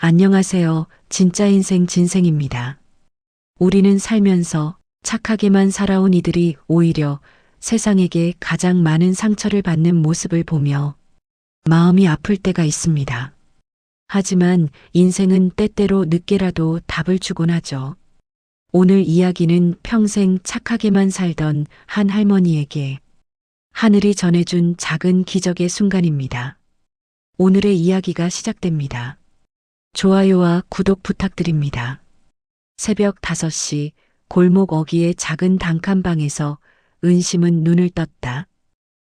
안녕하세요. 진짜 인생 진생입니다. 우리는 살면서 착하게만 살아온 이들이 오히려 세상에게 가장 많은 상처를 받는 모습을 보며 마음이 아플 때가 있습니다. 하지만 인생은 때때로 늦게라도 답을 주곤 하죠. 오늘 이야기는 평생 착하게만 살던 한 할머니에게 하늘이 전해준 작은 기적의 순간입니다. 오늘의 이야기가 시작됩니다. 좋아요와 구독 부탁드립니다. 새벽 5시 골목 어귀의 작은 단칸방에서 은심은 눈을 떴다.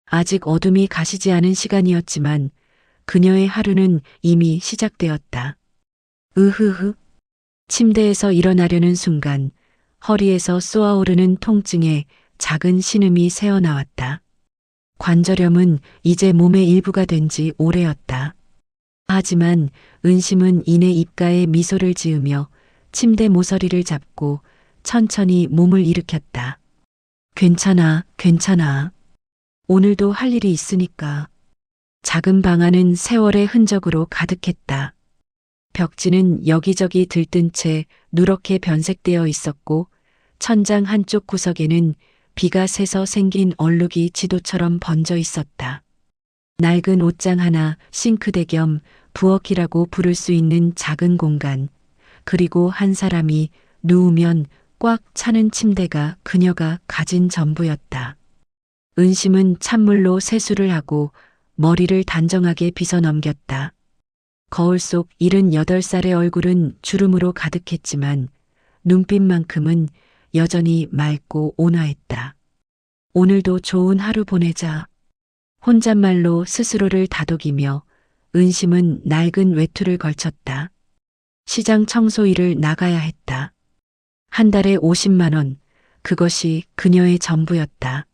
아직 어둠이 가시지 않은 시간이었지만 그녀의 하루는 이미 시작되었다. 으흐흐. 침대에서 일어나려는 순간 허리에서 쏘아오르는 통증에 작은 신음이 새어나왔다. 관절염은 이제 몸의 일부가 된 지 오래였다. 하지만 은심은 이내 입가에 미소를 지으며 침대 모서리를 잡고 천천히 몸을 일으켰다. 괜찮아, 괜찮아. 오늘도 할 일이 있으니까. 작은 방 안은 세월의 흔적으로 가득했다. 벽지는 여기저기 들뜬 채 누렇게 변색되어 있었고 천장 한쪽 구석에는 비가 새서 생긴 얼룩이 지도처럼 번져 있었다. 낡은 옷장 하나, 싱크대 겸 부엌이라고 부를 수 있는 작은 공간, 그리고 한 사람이 누우면 꽉 차는 침대가 그녀가 가진 전부였다. 은심은 찬물로 세수를 하고 머리를 단정하게 빗어 넘겼다. 거울 속 78살의 얼굴은 주름으로 가득했지만 눈빛만큼은 여전히 맑고 온화했다. 오늘도 좋은 하루 보내자. 혼잣말로 스스로를 다독이며 은심은 낡은 외투를 걸쳤다. 시장 청소 일을 나가야 했다. 한 달에 50만 원, 그것이 그녀의 전부였다.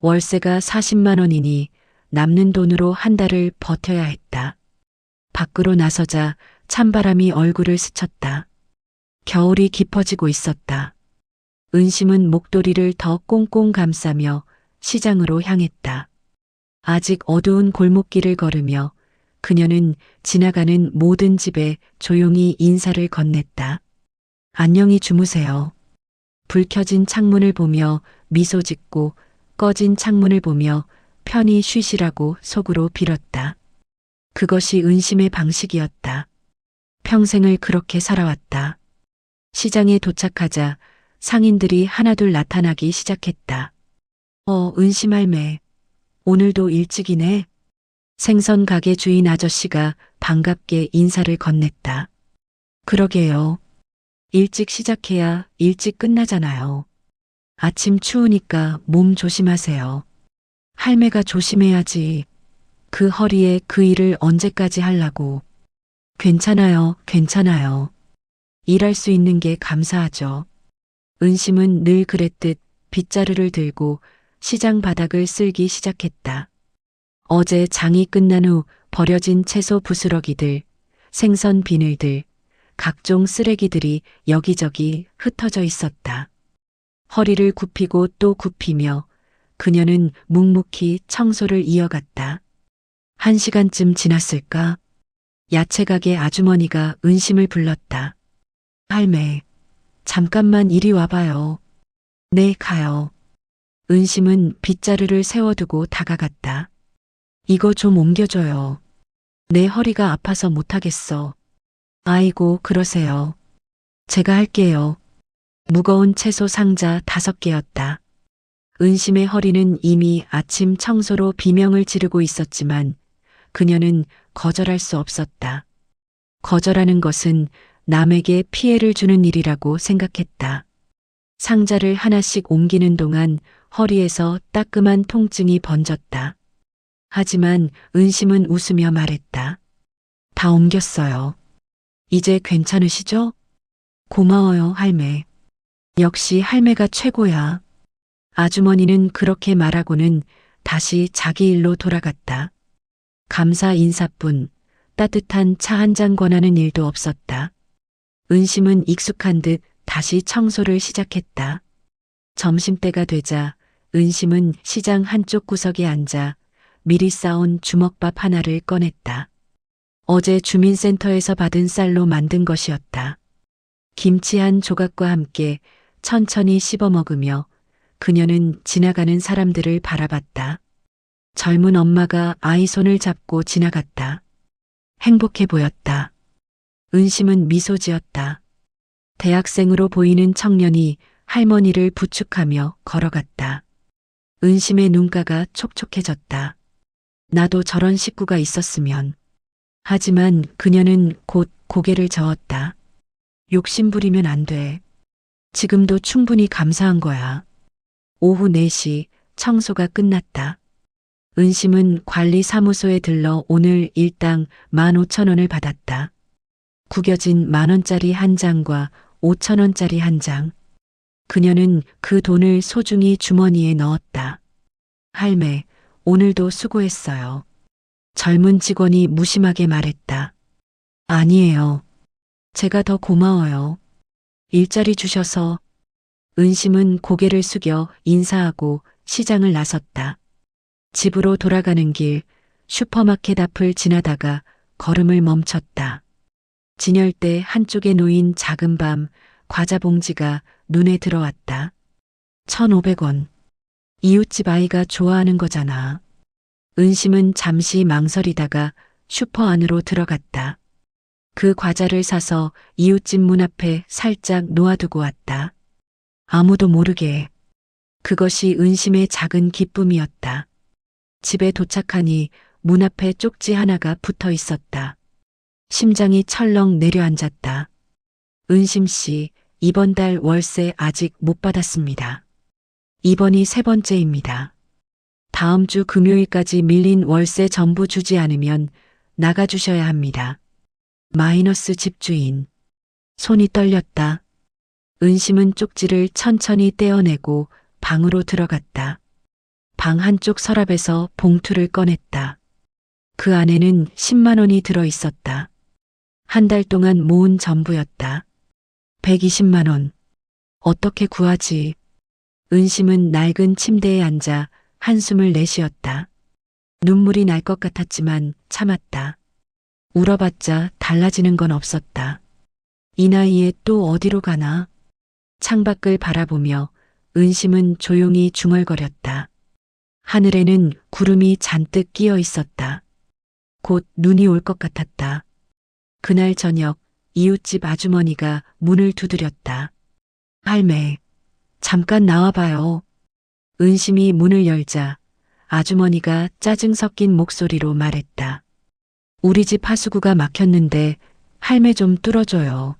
월세가 40만 원이니 남는 돈으로 한 달을 버텨야 했다. 밖으로 나서자 찬바람이 얼굴을 스쳤다. 겨울이 깊어지고 있었다. 은심은 목도리를 더 꽁꽁 감싸며 시장으로 향했다. 아직 어두운 골목길을 걸으며 그녀는 지나가는 모든 집에 조용히 인사를 건넸다. 안녕히 주무세요. 불 켜진 창문을 보며 미소 짓고 꺼진 창문을 보며 편히 쉬시라고 속으로 빌었다. 그것이 은심의 방식이었다. 평생을 그렇게 살아왔다. 시장에 도착하자 상인들이 하나둘 나타나기 시작했다. 은심 할매. 오늘도 일찍이네. 생선 가게 주인 아저씨가 반갑게 인사를 건넸다. 그러게요. 일찍 시작해야 일찍 끝나잖아요. 아침 추우니까 몸 조심하세요. 할매가 조심해야지. 그 허리에 그 일을 언제까지 하려고. 괜찮아요, 괜찮아요. 일할 수 있는 게 감사하죠. 은심은 늘 그랬듯 빗자루를 들고 시장 바닥을 쓸기 시작했다. 어제 장이 끝난 후 버려진 채소 부스러기들, 생선 비늘들, 각종 쓰레기들이 여기저기 흩어져 있었다. 허리를 굽히고 또 굽히며 그녀는 묵묵히 청소를 이어갔다. 1시간쯤 지났을까? 야채 가게 아주머니가 은심을 불렀다. 할매, 잠깐만 이리 와봐요. 네, 가요. 은심은 빗자루를 세워두고 다가갔다. 이거 좀 옮겨줘요. 내 허리가 아파서 못하겠어. 아이고, 그러세요. 제가 할게요. 무거운 채소 상자 5개였다. 은심의 허리는 이미 아침 청소로 비명을 지르고 있었지만 그녀는 거절할 수 없었다. 거절하는 것은 남에게 피해를 주는 일이라고 생각했다. 상자를 하나씩 옮기는 동안 허리에서 따끔한 통증이 번졌다. 하지만 은심은 웃으며 말했다. 다 옮겼어요. 이제 괜찮으시죠? 고마워요, 할매. 역시 할매가 최고야. 아주머니는 그렇게 말하고는 다시 자기 일로 돌아갔다. 감사 인사뿐 따뜻한 차 한 잔 권하는 일도 없었다. 은심은 익숙한 듯 다시 청소를 시작했다. 점심때가 되자 은심은 시장 한쪽 구석에 앉아 미리 싸온 주먹밥 하나를 꺼냈다. 어제 주민센터에서 받은 쌀로 만든 것이었다. 김치 한 조각과 함께 천천히 씹어 먹으며 그녀는 지나가는 사람들을 바라봤다. 젊은 엄마가 아이 손을 잡고 지나갔다. 행복해 보였다. 은심은 미소 지었다. 대학생으로 보이는 청년이 할머니를 부축하며 걸어갔다. 은심의 눈가가 촉촉해졌다. 나도 저런 식구가 있었으면. 하지만 그녀는 곧 고개를 저었다. 욕심 부리면 안 돼. 지금도 충분히 감사한 거야. 오후 4시 청소가 끝났다. 은심은 관리사무소에 들러 오늘 일당 15,000원을 받았다. 구겨진 10,000원짜리 한 장과 5,000원짜리 한 장. 그녀는 그 돈을 소중히 주머니에 넣었다. 할매, 오늘도 수고했어요. 젊은 직원이 무심하게 말했다. 아니에요. 제가 더 고마워요. 일자리 주셔서. 은심은 고개를 숙여 인사하고 시장을 나섰다. 집으로 돌아가는 길 슈퍼마켓 앞을 지나다가 걸음을 멈췄다. 진열대 한쪽에 놓인 작은 밤 과자 봉지가 눈에 들어왔다. 1,500원. 이웃집 아이가 좋아하는 거잖아. 은심은 잠시 망설이다가 슈퍼 안으로 들어갔다. 그 과자를 사서 이웃집 문 앞에 살짝 놓아두고 왔다. 아무도 모르게. 그것이 은심의 작은 기쁨이었다. 집에 도착하니 문 앞에 쪽지 하나가 붙어 있었다. 심장이 철렁 내려앉았다. 은심 씨, 이번 달 월세 아직 못 받았습니다. 이번이 3번째입니다. 다음 주 금요일까지 밀린 월세 전부 주지 않으면 나가주셔야 합니다. 마이너스 집주인. 손이 떨렸다. 은심은 쪽지를 천천히 떼어내고 방으로 들어갔다. 방 한쪽 서랍에서 봉투를 꺼냈다. 그 안에는 10만 원이 들어 있었다. 한 달 동안 모은 전부였다. 120만 원. 어떻게 구하지? 은심은 낡은 침대에 앉아 한숨을 내쉬었다. 눈물이 날 것 같았지만 참았다. 울어봤자 달라지는 건 없었다. 이 나이에 또 어디로 가나? 창밖을 바라보며 은심은 조용히 중얼거렸다. 하늘에는 구름이 잔뜩 끼어 있었다. 곧 눈이 올 것 같았다. 그날 저녁 이웃집 아주머니가 문을 두드렸다. 할매, 잠깐 나와봐요. 은심이 문을 열자 아주머니가 짜증 섞인 목소리로 말했다. 우리 집 하수구가 막혔는데 할매 좀 뚫어줘요.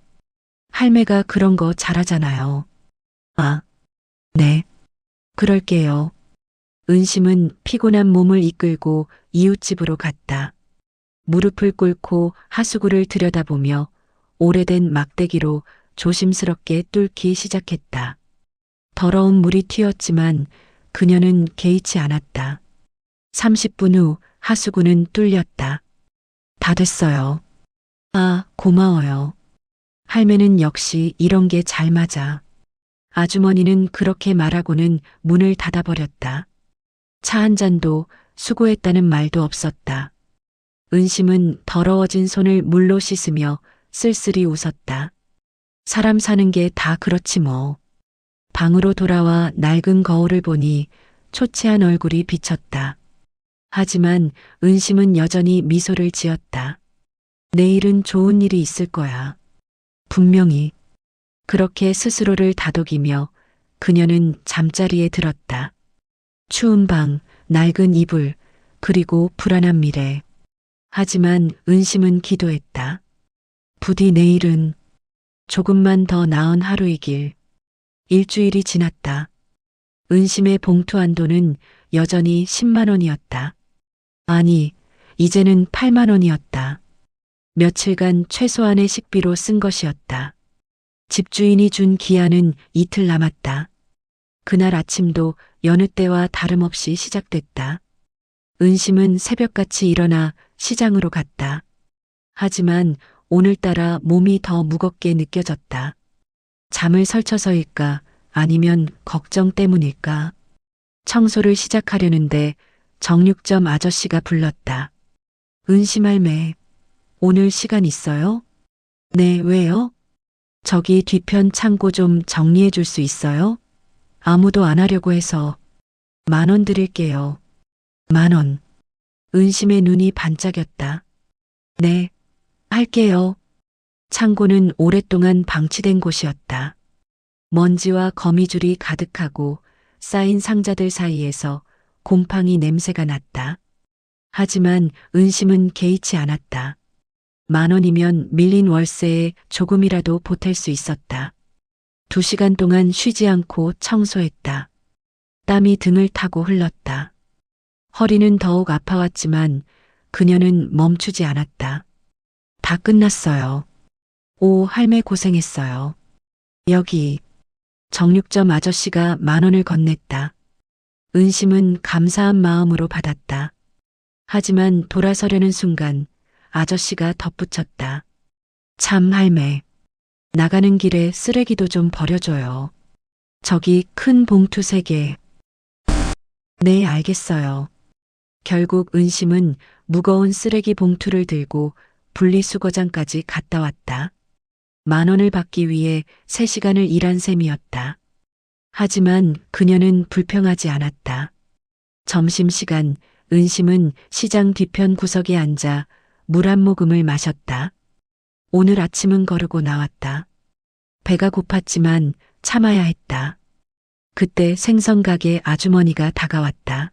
할매가 그런 거 잘하잖아요. 아, 네. 그럴게요. 은심은 피곤한 몸을 이끌고 이웃집으로 갔다. 무릎을 꿇고 하수구를 들여다보며 오래된 막대기로 조심스럽게 뚫기 시작했다. 더러운 물이 튀었지만 그녀는 개의치 않았다. 30분 후 하수구는 뚫렸다. 다 됐어요. 아, 고마워요. 할매는 역시 이런 게 잘 맞아. 아주머니는 그렇게 말하고는 문을 닫아버렸다. 차 한 잔도 수고했다는 말도 없었다. 은심은 더러워진 손을 물로 씻으며 쓸쓸히 웃었다. 사람 사는 게 다 그렇지 뭐. 방으로 돌아와 낡은 거울을 보니 초췌한 얼굴이 비쳤다. 하지만 은심은 여전히 미소를 지었다. 내일은 좋은 일이 있을 거야. 분명히. 그렇게 스스로를 다독이며 그녀는 잠자리에 들었다. 추운 방, 낡은 이불, 그리고 불안한 미래. 하지만 은심은 기도했다. 부디 내일은 조금만 더 나은 하루이길. 일주일이 지났다. 은심의 봉투 한도는 여전히 10만 원이었다. 아니, 이제는 8만 원이었다. 며칠간 최소한의 식비로 쓴 것이었다. 집주인이 준 기한은 이틀 남았다. 그날 아침도 여느 때와 다름없이 시작됐다. 은심은 새벽같이 일어나 시장으로 갔다. 하지만 오늘따라 몸이 더 무겁게 느껴졌다. 잠을 설쳐서일까 아니면 걱정 때문일까. 청소를 시작하려는데 정육점 아저씨가 불렀다. 은심 할매, 오늘 시간 있어요? 네, 왜요? 저기 뒤편 창고 좀 정리해 줄 수 있어요? 아무도 안 하려고 해서 10,000원 드릴게요. 10,000원. 은심의 눈이 반짝였다. 네, 할게요. 창고는 오랫동안 방치된 곳이었다. 먼지와 거미줄이 가득하고 쌓인 상자들 사이에서 곰팡이 냄새가 났다. 하지만 은심은 개의치 않았다. 10,000원이면 밀린 월세에 조금이라도 보탤 수 있었다. 2시간 동안 쉬지 않고 청소했다. 땀이 등을 타고 흘렀다. 허리는 더욱 아파왔지만 그녀는 멈추지 않았다. 다 끝났어요. 오, 할매 고생했어요. 여기 정육점 아저씨가 10,000원을 건넸다. 은심은 감사한 마음으로 받았다. 하지만 돌아서려는 순간 아저씨가 덧붙였다. 참 할매. 나가는 길에 쓰레기도 좀 버려줘요. 저기 큰 봉투 3개. 네, 알겠어요. 결국 은심은 무거운 쓰레기 봉투를 들고 분리수거장까지 갔다 왔다. 10,000원을 받기 위해 3시간을 일한 셈이었다. 하지만 그녀는 불평하지 않았다. 점심시간 은심은 시장 뒤편 구석에 앉아 물 한 모금을 마셨다. 오늘 아침은 거르고 나왔다. 배가 고팠지만 참아야 했다. 그때 생선 가게 아주머니가 다가왔다.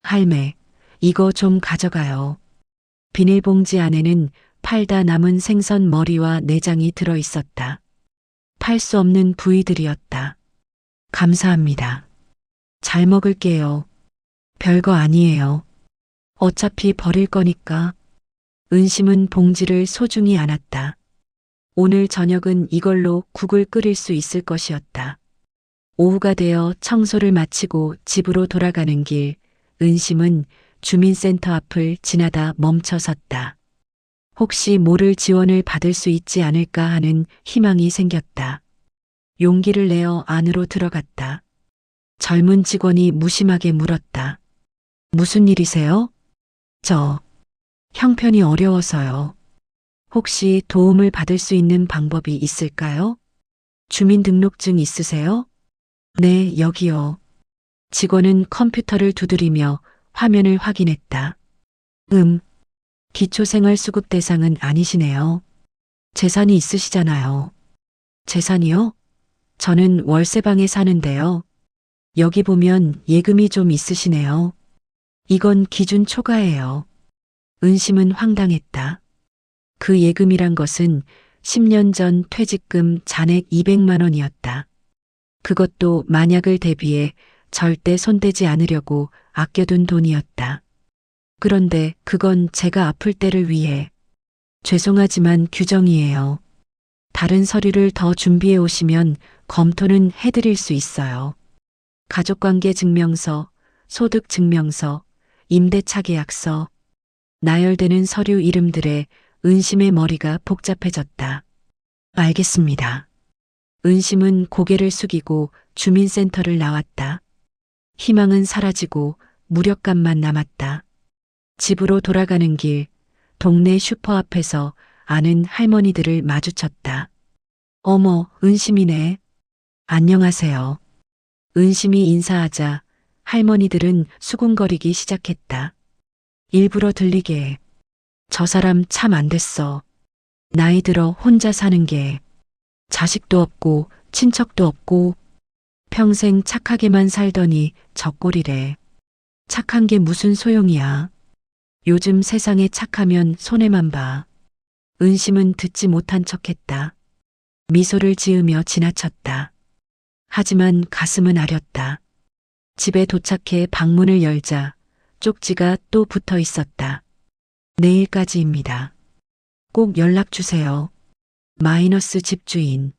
할매, 이거 좀 가져가요. 비닐봉지 안에는 팔다 남은 생선 머리와 내장이 들어 있었다. 팔 수 없는 부위들이었다. 감사합니다. 잘 먹을게요. 별거 아니에요. 어차피 버릴 거니까. 은심은 봉지를 소중히 안았다. 오늘 저녁은 이걸로 국을 끓일 수 있을 것이었다. 오후가 되어 청소를 마치고 집으로 돌아가는 길, 은심은 주민센터 앞을 지나다 멈춰섰다. 혹시 모를 지원을 받을 수 있지 않을까 하는 희망이 생겼다. 용기를 내어 안으로 들어갔다. 젊은 직원이 무심하게 물었다. 무슨 일이세요? 저, 형편이 어려워서요. 혹시 도움을 받을 수 있는 방법이 있을까요? 주민등록증 있으세요? 네, 여기요. 직원은 컴퓨터를 두드리며 화면을 확인했다. 기초생활수급 대상은 아니시네요. 재산이 있으시잖아요. 재산이요? 저는 월세방에 사는데요. 여기 보면 예금이 좀 있으시네요. 이건 기준 초과예요. 은심은 황당했다. 그 예금이란 것은 10년 전 퇴직금 잔액 200만 원이었다. 그것도 만약을 대비해 절대 손대지 않으려고 아껴둔 돈이었다. 그런데 그건 제가 아플 때를 위해. 죄송하지만 규정이에요. 다른 서류를 더 준비해 오시면 검토는 해드릴 수 있어요. 가족관계 증명서, 소득 증명서, 임대차 계약서, 나열되는 서류 이름들에 은심의 머리가 복잡해졌다. 알겠습니다. 은심은 고개를 숙이고 주민센터를 나왔다. 희망은 사라지고 무력감만 남았다. 집으로 돌아가는 길, 동네 슈퍼 앞에서 아는 할머니들을 마주쳤다. 어머, 은심이네. 안녕하세요. 은심이 인사하자 할머니들은 수군거리기 시작했다. 일부러 들리게. 저 사람 참 안 됐어. 나이 들어 혼자 사는 게. 자식도 없고 친척도 없고 평생 착하게만 살더니 저 꼴이래. 착한 게 무슨 소용이야. 요즘 세상에 착하면 손해만 봐. 은심은 듣지 못한 척했다. 미소를 지으며 지나쳤다. 하지만 가슴은 아렸다. 집에 도착해 방문을 열자 쪽지가 또 붙어 있었다. 내일까지입니다. 꼭 연락 주세요. 마이너스 집주인.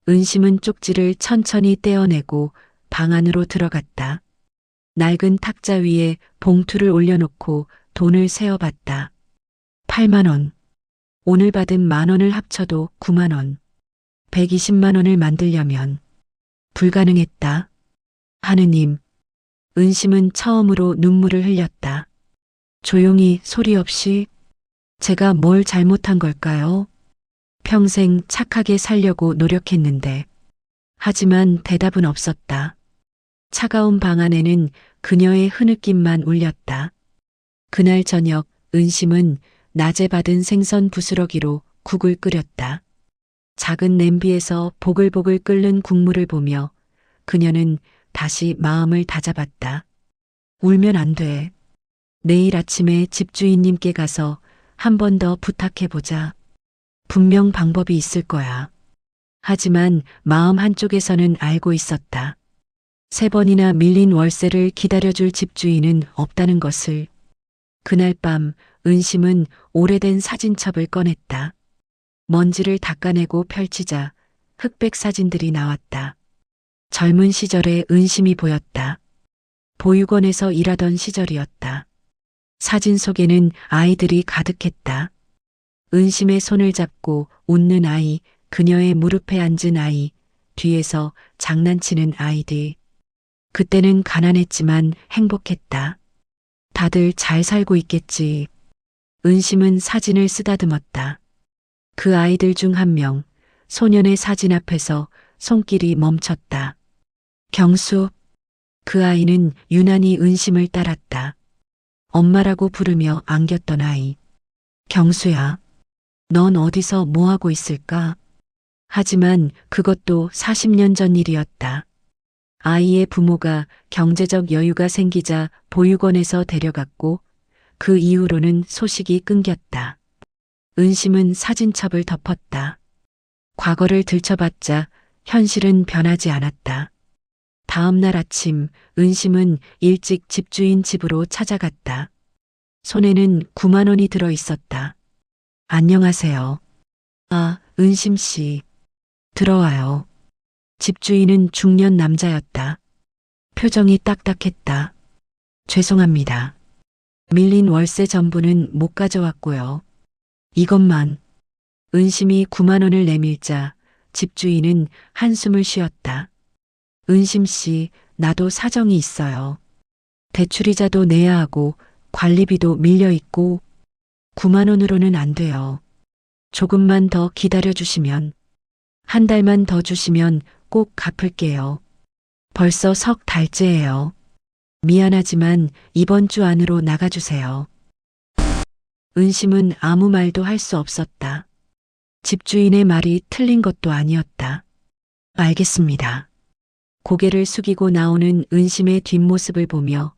은심은 쪽지를 천천히 떼어내고 방 안으로 들어갔다. 낡은 탁자 위에 봉투를 올려놓고 돈을 세어봤다. 8만 원. 오늘 받은 10,000원을 합쳐도 9만 원. 120만 원을 만들려면 불가능했다. 하느님. 은심은 처음으로 눈물을 흘렸다. 조용히 소리 없이 제가 뭘 잘못한 걸까요? 평생 착하게 살려고 노력했는데. 하지만 대답은 없었다. 차가운 방 안에는 그녀의 흐느낌만 울렸다. 그날 저녁 은심은 낮에 받은 생선 부스러기로 국을 끓였다. 작은 냄비에서 보글보글 끓는 국물을 보며 그녀는 다시 마음을 다잡았다. 울면 안 돼. 내일 아침에 집주인님께 가서 한 번 더 부탁해보자. 분명 방법이 있을 거야. 하지만 마음 한쪽에서는 알고 있었다. 3번이나 밀린 월세를 기다려줄 집주인은 없다는 것을. 그날 밤 은심은 오래된 사진첩을 꺼냈다. 먼지를 닦아내고 펼치자 흑백 사진들이 나왔다. 젊은 시절의 은심이 보였다. 보육원에서 일하던 시절이었다. 사진 속에는 아이들이 가득했다. 은심의 손을 잡고 웃는 아이, 그녀의 무릎에 앉은 아이, 뒤에서 장난치는 아이들. 그때는 가난했지만 행복했다. 다들 잘 살고 있겠지. 은심은 사진을 쓰다듬었다. 그 아이들 중 한 명, 소년의 사진 앞에서 손길이 멈췄다. 경수. 그 아이는 유난히 은심을 따랐다. 엄마라고 부르며 안겼던 아이. 경수야. 넌 어디서 뭐 하고 있을까? 하지만 그것도 40년 전 일이었다. 아이의 부모가 경제적 여유가 생기자 보육원에서 데려갔고 그 이후로는 소식이 끊겼다. 은심은 사진첩을 덮었다. 과거를 들춰봤자 현실은 변하지 않았다. 다음 날 아침 은심은 일찍 집주인 집으로 찾아갔다. 손에는 9만 원이 들어 있었다. 안녕하세요. 아, 은심 씨. 들어와요. 집주인은 중년 남자였다. 표정이 딱딱했다. 죄송합니다. 밀린 월세 전부는 못 가져왔고요. 이것만. 은심이 9만 원을 내밀자 집주인은 한숨을 쉬었다. 은심 씨, 나도 사정이 있어요. 대출이자도 내야 하고 관리비도 밀려 있고 9만 원으로는 안 돼요. 조금만 더 기다려 주시면, 한 달만 더 주시면 꼭 갚을게요. 벌써 석 달째예요. 미안하지만 이번 주 안으로 나가주세요. 은심은 아무 말도 할 수 없었다. 집주인의 말이 틀린 것도 아니었다. 알겠습니다. 고개를 숙이고 나오는 은심의 뒷모습을 보며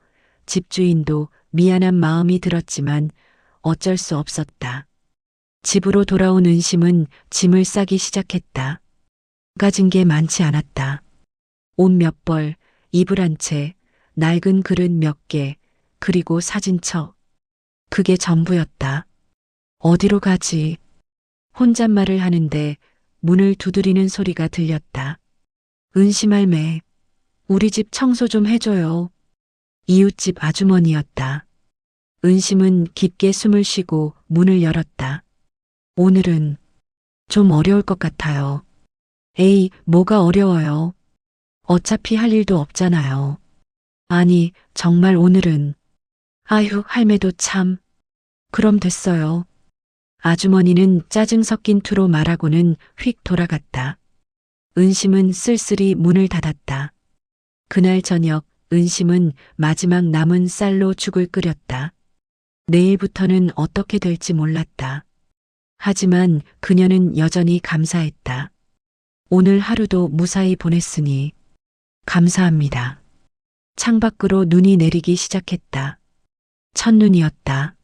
집주인도 미안한 마음이 들었지만 어쩔 수 없었다. 집으로 돌아온 은심은 짐을 싸기 시작했다. 가진 게 많지 않았다. 옷 몇 벌, 이불 한 채, 낡은 그릇 몇 개, 그리고 사진첩. 그게 전부였다. 어디로 가지? 혼잣말을 하는데 문을 두드리는 소리가 들렸다. 은심 할매, 우리 집 청소 좀 해줘요. 이웃집 아주머니였다. 은심은 깊게 숨을 쉬고 문을 열었다. 오늘은 좀 어려울 것 같아요. 에이, 뭐가 어려워요. 어차피 할 일도 없잖아요. 아니, 정말 오늘은. 아휴, 할매도 참. 그럼 됐어요. 아주머니는 짜증 섞인 투로 말하고는 휙 돌아갔다. 은심은 쓸쓸히 문을 닫았다. 그날 저녁 은심은 마지막 남은 쌀로 죽을 끓였다. 내일부터는 어떻게 될지 몰랐다. 하지만 그녀는 여전히 감사했다. 오늘 하루도 무사히 보냈으니 감사합니다. 창밖으로 눈이 내리기 시작했다. 첫눈이었다.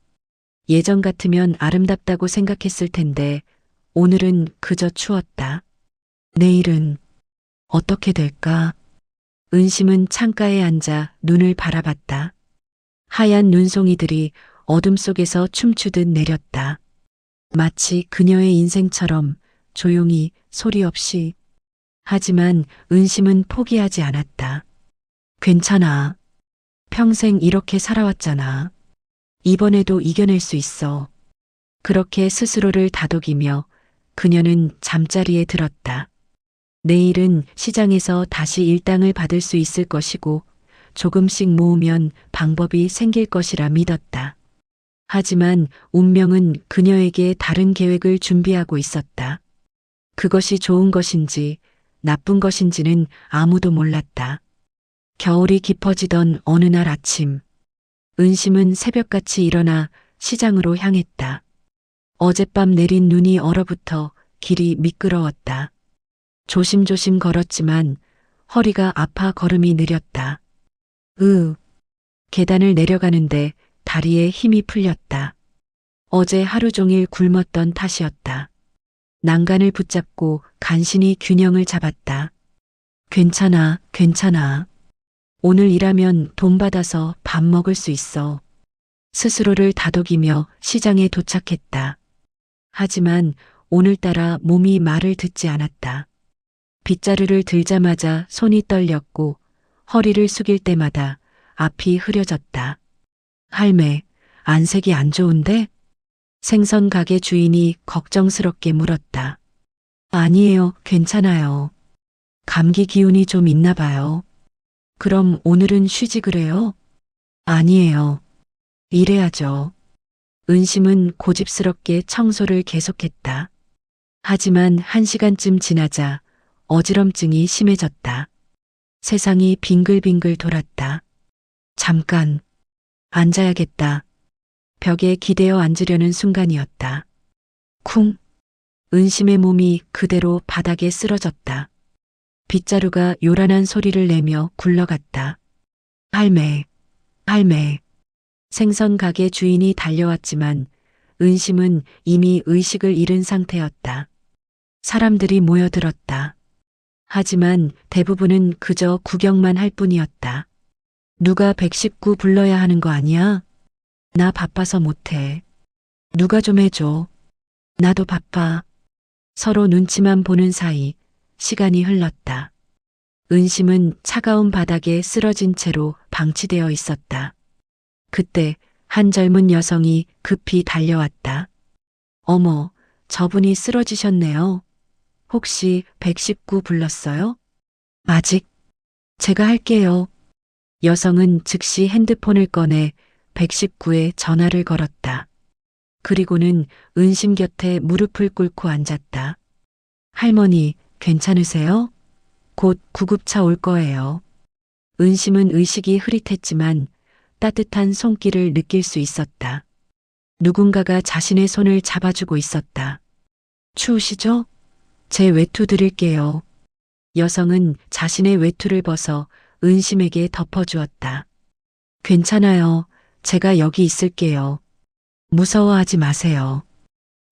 예전 같으면 아름답다고 생각했을 텐데 오늘은 그저 추웠다. 내일은 어떻게 될까? 은심은 창가에 앉아 눈을 바라봤다. 하얀 눈송이들이 어둠 속에서 춤추듯 내렸다. 마치 그녀의 인생처럼 조용히 소리 없이. 하지만 은심은 포기하지 않았다. 괜찮아. 평생 이렇게 살아왔잖아. 이번에도 이겨낼 수 있어. 그렇게 스스로를 다독이며 그녀는 잠자리에 들었다. 내일은 시장에서 다시 일당을 받을 수 있을 것이고 조금씩 모으면 방법이 생길 것이라 믿었다. 하지만 운명은 그녀에게 다른 계획을 준비하고 있었다. 그것이 좋은 것인지 나쁜 것인지는 아무도 몰랐다. 겨울이 깊어지던 어느 날 아침, 은심은 새벽같이 일어나 시장으로 향했다. 어젯밤 내린 눈이 얼어붙어 길이 미끄러웠다. 조심조심 걸었지만 허리가 아파 걸음이 느렸다. 계단을 내려가는데 다리에 힘이 풀렸다. 어제 하루 종일 굶었던 탓이었다. 난간을 붙잡고 간신히 균형을 잡았다. 괜찮아, 괜찮아. 오늘 일하면 돈 받아서 밥 먹을 수 있어. 스스로를 다독이며 시장에 도착했다. 하지만 오늘따라 몸이 말을 듣지 않았다. 빗자루를 들자마자 손이 떨렸고 허리를 숙일 때마다 앞이 흐려졌다. 할매, 안색이 안 좋은데? 생선 가게 주인이 걱정스럽게 물었다. 아니에요, 괜찮아요. 감기 기운이 좀 있나 봐요. 그럼 오늘은 쉬지 그래요? 아니에요. 일해야죠. 은심은 고집스럽게 청소를 계속했다. 하지만 1시간쯤 지나자 어지럼증이 심해졌다. 세상이 빙글빙글 돌았다. 잠깐, 앉아야겠다. 벽에 기대어 앉으려는 순간이었다. 쿵! 은심의 몸이 그대로 바닥에 쓰러졌다. 빗자루가 요란한 소리를 내며 굴러갔다. 할매, 할매. 생선 가게 주인이 달려왔지만 은심은 이미 의식을 잃은 상태였다. 사람들이 모여들었다. 하지만 대부분은 그저 구경만 할 뿐이었다. 누가 119 불러야 하는 거 아니야? 나 바빠서 못해. 누가 좀 해줘. 나도 바빠. 서로 눈치만 보는 사이 시간이 흘렀다. 은심은 차가운 바닥에 쓰러진 채로 방치되어 있었다. 그때 한 젊은 여성이 급히 달려왔다. 어머, 저분이 쓰러지셨네요. 혹시 119 불렀어요? 아직. 제가 할게요. 여성은 즉시 핸드폰을 꺼내 119에 전화를 걸었다. 그리고는 은심 곁에 무릎을 꿇고 앉았다. 할머니, 괜찮으세요? 곧 구급차 올 거예요. 은심은 의식이 흐릿했지만 따뜻한 손길을 느낄 수 있었다. 누군가가 자신의 손을 잡아주고 있었다. 추우시죠? 제 외투 드릴게요. 여성은 자신의 외투를 벗어 은심에게 덮어주었다. 괜찮아요. 제가 여기 있을게요. 무서워하지 마세요.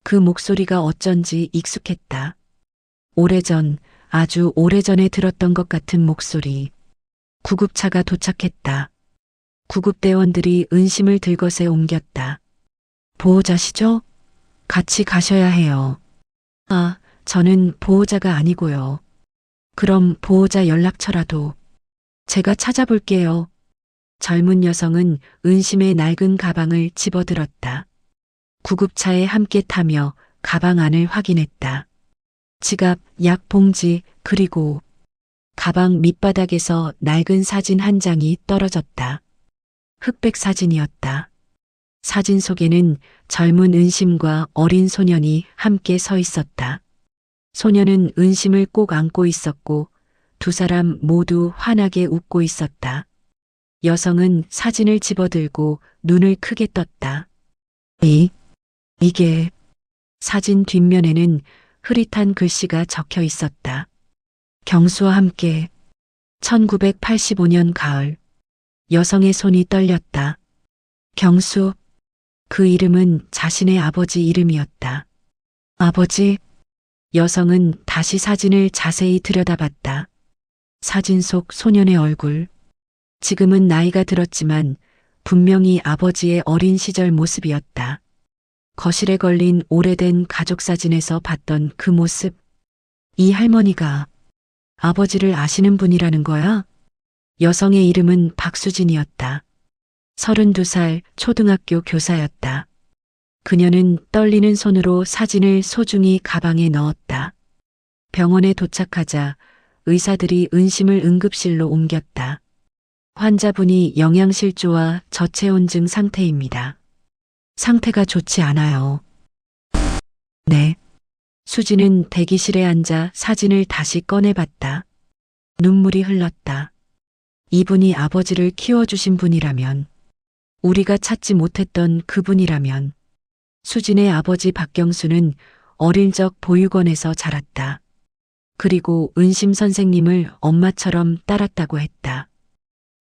그 목소리가 어쩐지 익숙했다. 오래전, 아주 오래전에 들었던 것 같은 목소리. 구급차가 도착했다. 구급대원들이 은심을 들것에 옮겼다. 보호자시죠? 같이 가셔야 해요. 아, 저는 보호자가 아니고요. 그럼 보호자 연락처라도. 제가 찾아볼게요. 젊은 여성은 은심의 낡은 가방을 집어들었다. 구급차에 함께 타며 가방 안을 확인했다. 지갑, 약 봉지, 그리고 가방 밑바닥에서 낡은 사진 한 장이 떨어졌다. 흑백 사진이었다. 사진 속에는 젊은 은심과 어린 소년이 함께 서 있었다. 소년은 은심을 꼭 안고 있었고 두 사람 모두 환하게 웃고 있었다. 여성은 사진을 집어들고 눈을 크게 떴다. 이게 사진 뒷면에는 흐릿한 글씨가 적혀 있었다. 경수와 함께 1985년 가을. 여성의 손이 떨렸다. 경수. 그 이름은 자신의 아버지 이름이었다. 아버지? 여성은 다시 사진을 자세히 들여다봤다. 사진 속 소년의 얼굴. 지금은 나이가 들었지만 분명히 아버지의 어린 시절 모습이었다. 거실에 걸린 오래된 가족 사진에서 봤던 그 모습. 이 할머니가 아버지를 아시는 분이라는 거야? 여성의 이름은 박수진이었다. 32살 초등학교 교사였다. 그녀는 떨리는 손으로 사진을 소중히 가방에 넣었다. 병원에 도착하자 의사들이 은심을 응급실로 옮겼다. 환자분이 영양실조와 저체온증 상태입니다. 상태가 좋지 않아요. 네. 수지는 대기실에 앉아 사진을 다시 꺼내봤다. 눈물이 흘렀다. 이분이 아버지를 키워주신 분이라면, 우리가 찾지 못했던 그분이라면, 수진의 아버지 박경수는 어릴 적 보육원에서 자랐다. 그리고 은심 선생님을 엄마처럼 따랐다고 했다.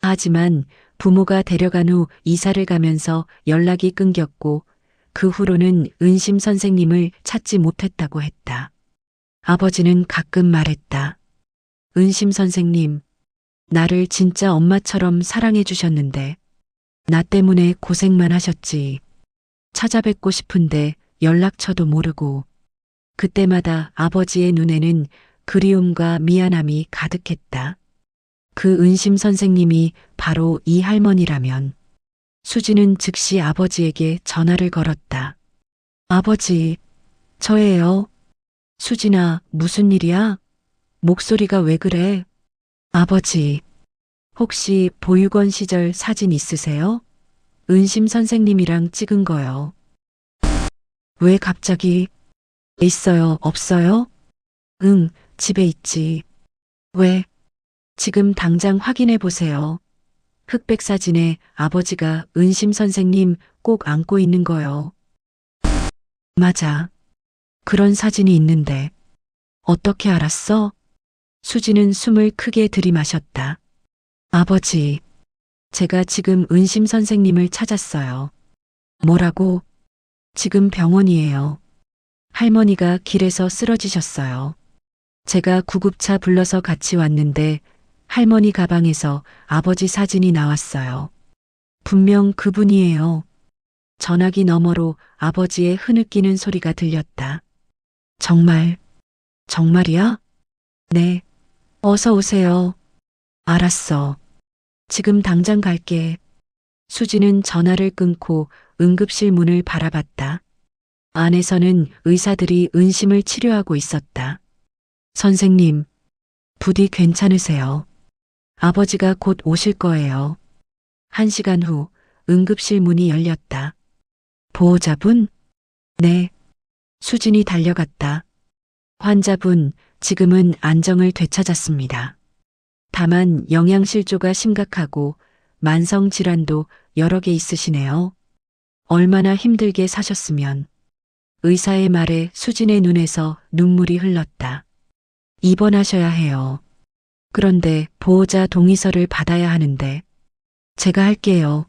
하지만 부모가 데려간 후 이사를 가면서 연락이 끊겼고 그 후로는 은심 선생님을 찾지 못했다고 했다. 아버지는 가끔 말했다. 은심 선생님, 나를 진짜 엄마처럼 사랑해 주셨는데 나 때문에 고생만 하셨지. 찾아뵙고 싶은데 연락처도 모르고. 그때마다 아버지의 눈에는 그리움과 미안함이 가득했다. 그 은심 선생님이 바로 이 할머니라면 수지는 즉시 아버지에게 전화를 걸었다. 아버지, 저예요. 수진아, 무슨 일이야? 목소리가 왜 그래? 아버지, 혹시 보육원 시절 사진 있으세요? 은심 선생님이랑 찍은 거요. 왜 갑자기? 있어요, 없어요? 응, 집에 있지. 왜? 지금 당장 확인해 보세요. 흑백 사진에 아버지가 은심 선생님 꼭 안고 있는 거요. 맞아. 그런 사진이 있는데. 어떻게 알았어? 수지는 숨을 크게 들이마셨다. 아버지, 제가 지금 은심 선생님을 찾았어요. 뭐라고? 지금 병원이에요. 할머니가 길에서 쓰러지셨어요. 제가 구급차 불러서 같이 왔는데 할머니 가방에서 아버지 사진이 나왔어요. 분명 그분이에요. 전화기 너머로 아버지의 흐느끼는 소리가 들렸다. 정말, 정말이야? 네. 어서 오세요. 알았어. 지금 당장 갈게. 수지는 전화를 끊고 응급실 문을 바라봤다. 안에서는 의사들이 은심을 치료하고 있었다. 선생님, 부디 괜찮으세요. 아버지가 곧 오실 거예요. 1시간 후 응급실 문이 열렸다. 보호자분? 네. 수진이 달려갔다. 환자분, 지금은 안정을 되찾았습니다. 다만 영양실조가 심각하고 만성 질환도 여러 개 있으시네요. 얼마나 힘들게 사셨으면. 의사의 말에 수진의 눈에서 눈물이 흘렀다. 입원하셔야 해요. 그런데 보호자 동의서를 받아야 하는데 제가 할게요.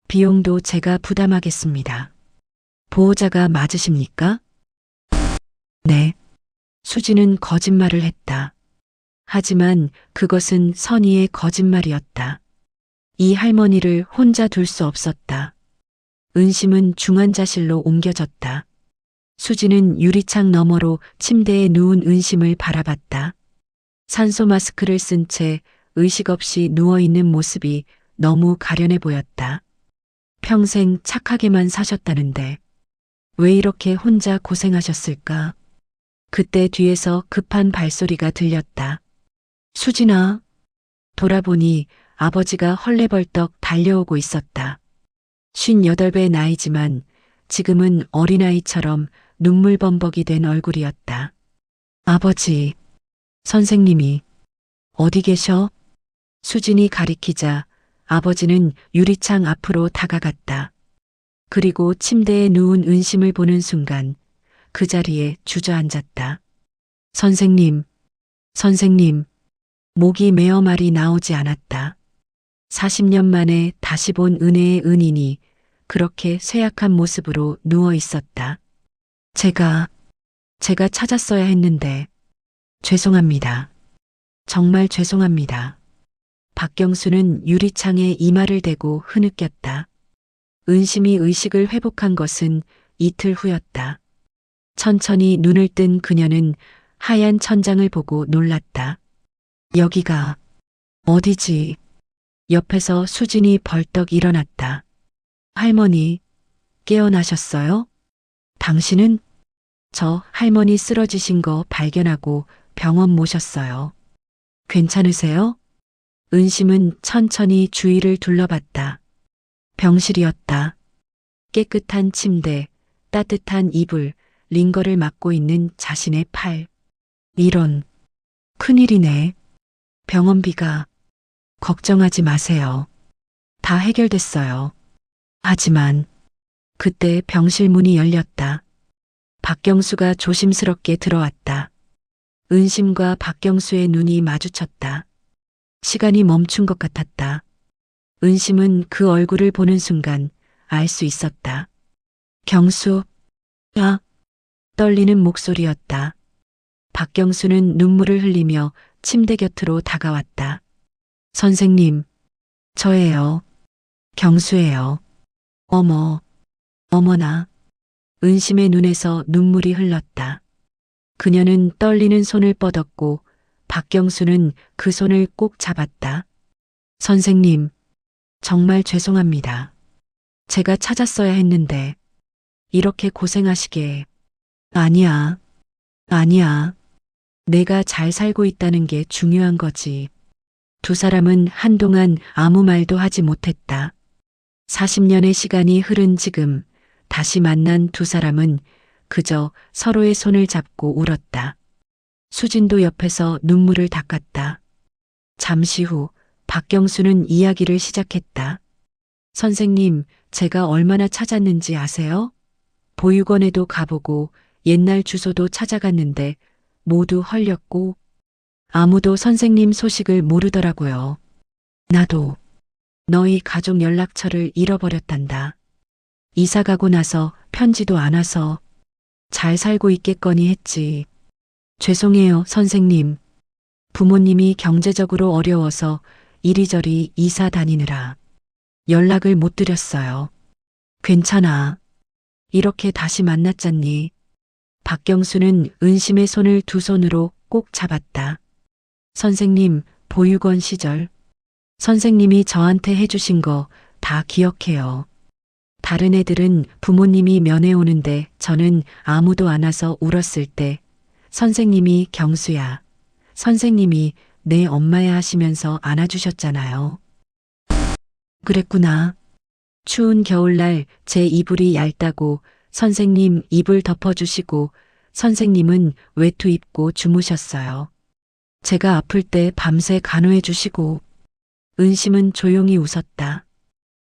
비용도 제가 부담하겠습니다. 보호자가 맞으십니까? 네. 수지는 거짓말을 했다. 하지만 그것은 선의의 거짓말이었다. 이 할머니를 혼자 둘 수 없었다. 은심은 중환자실로 옮겨졌다. 수지는 유리창 너머로 침대에 누운 은심을 바라봤다. 산소 마스크를 쓴 채 의식 없이 누워있는 모습이 너무 가련해 보였다. 평생 착하게만 사셨다는데 왜 이렇게 혼자 고생하셨을까? 그때 뒤에서 급한 발소리가 들렸다. 수진아. 돌아보니 아버지가 헐레벌떡 달려오고 있었다. 58배 나이지만 지금은 어린아이처럼 눈물범벅이 된 얼굴이었다. 아버지, 선생님이 어디 계셔? 수진이 가리키자 아버지는 유리창 앞으로 다가갔다. 그리고 침대에 누운 은심을 보는 순간 그 자리에 주저앉았다. 선생님, 선생님, 목이 메어 말이 나오지 않았다. 40년 만에 다시 본 은혜의 은인이 그렇게 쇠약한 모습으로 누워 있었다. 제가 찾았어야 했는데 죄송합니다. 정말 죄송합니다. 박경수는 유리창에 이마를 대고 흐느꼈다. 은심이 의식을 회복한 것은 이틀 후였다. 천천히 눈을 뜬 그녀는 하얀 천장을 보고 놀랐다. 여기가 어디지? 옆에서 수진이 벌떡 일어났다. 할머니, 깨어나셨어요? 당신은? 저 할머니 쓰러지신 거 발견하고 병원 모셨어요. 괜찮으세요? 은심은 천천히 주위를 둘러봤다. 병실이었다. 깨끗한 침대, 따뜻한 이불, 링거를 맡고 있는 자신의 팔. 이런, 큰일이네. 병원비가. 걱정하지 마세요. 다 해결됐어요. 하지만, 그때 병실 문이 열렸다. 박경수가 조심스럽게 들어왔다. 은심과 박경수의 눈이 마주쳤다. 시간이 멈춘 것 같았다. 은심은 그 얼굴을 보는 순간 알 수 있었다. 경수, 야, 떨리는 목소리였다. 박경수는 눈물을 흘리며 침대 곁으로 다가왔다. 선생님, 저예요. 경수예요. 어머, 어머나. 은심의 눈에서 눈물이 흘렀다. 그녀는 떨리는 손을 뻗었고 박경수는 그 손을 꼭 잡았다. 선생님, 정말 죄송합니다. 제가 찾았어야 했는데 이렇게 고생하시게. 아니야, 아니야. 내가 잘 살고 있다는 게 중요한 거지. 두 사람은 한동안 아무 말도 하지 못했다. 40년의 시간이 흐른 지금 다시 만난 두 사람은 그저 서로의 손을 잡고 울었다. 수진도 옆에서 눈물을 닦았다. 잠시 후 박경수는 이야기를 시작했다. 선생님, 제가 얼마나 찾았는지 아세요? 보육원에도 가보고 옛날 주소도 찾아갔는데 모두 헐렸고 아무도 선생님 소식을 모르더라고요. 나도 너희 가족 연락처를 잃어버렸단다. 이사 가고 나서 편지도 안 와서 잘 살고 있겠거니 했지. 죄송해요, 선생님. 부모님이 경제적으로 어려워서 이리저리 이사 다니느라 연락을 못 드렸어요. 괜찮아. 이렇게 다시 만났잖니. 박경수는 은심의 손을 두 손으로 꼭 잡았다. 선생님, 보육원 시절 선생님이 저한테 해주신 거 다 기억해요. 다른 애들은 부모님이 면회 오는데 저는 아무도 안 와서 울었을 때 선생님이 경수야, 선생님이 내 엄마야 하시면서 안아주셨잖아요. 그랬구나. 추운 겨울날 제 이불이 얇다고 선생님 이불 덮어주시고 선생님은 외투 입고 주무셨어요. 제가 아플 때 밤새 간호해 주시고. 은심은 조용히 웃었다.